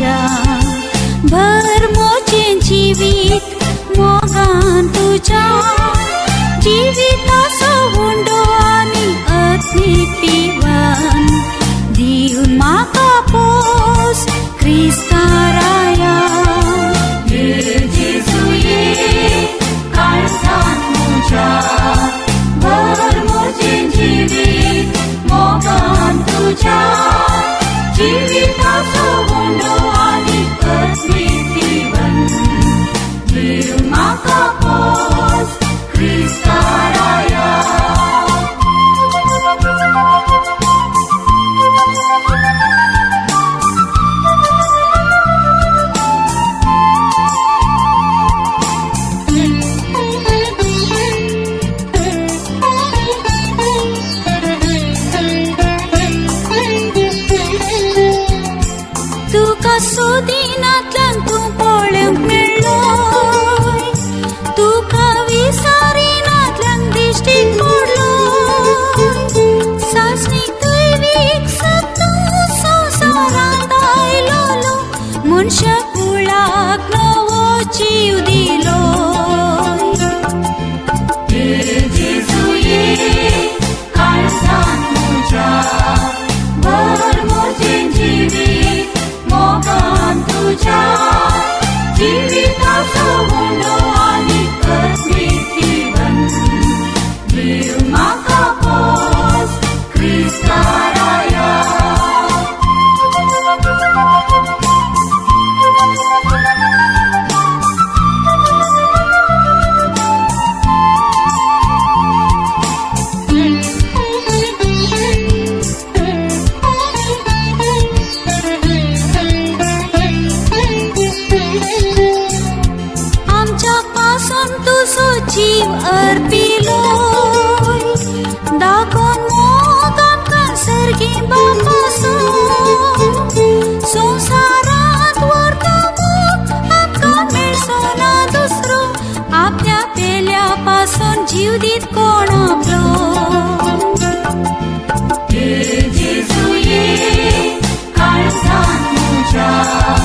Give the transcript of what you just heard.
तुझ्या भरमोचें जीवित मोगान तुझ्या जीविताचो हुंडो आनी अत्मीक पिवन दिवन म्हाका पोस क्रिस्ता राया जेजू ये काळजान म्हज्या भरमोचें जीवित मोगान तुझ्या जीविताचो हुंडो आनी अत्मीक पिवन दिवन म्हाका पोस क्रिस्ता राया तुका सोदिनांतल्यान तूं पळोवंक मेळ्ळोय तुका विसारिनांतल्यान दिश्टीक पडलोय सासणीक दैवीक सत्तू संवसारांत आयलोलो मनशा कुळाक नवो जीव दिलोय जेजू ये काळजान म्हज्या भरमोचें जीवित मोगान तुझ्या जीविताचो हुंडो आनी अत्मीक पिवन दिवन म्हाका पोस क्रिस्ता राया आमच्या पासून तुझो जीव अर्पिलोय दाखोवन मोग आमकां सर्गीन बापासून संवसारांत व्हरता मोग आमकां मेळचो ना दुसरो आपल्या पेल्या पासून जीव दीत कोण आपलो जेजू ये काळजान म्हज्या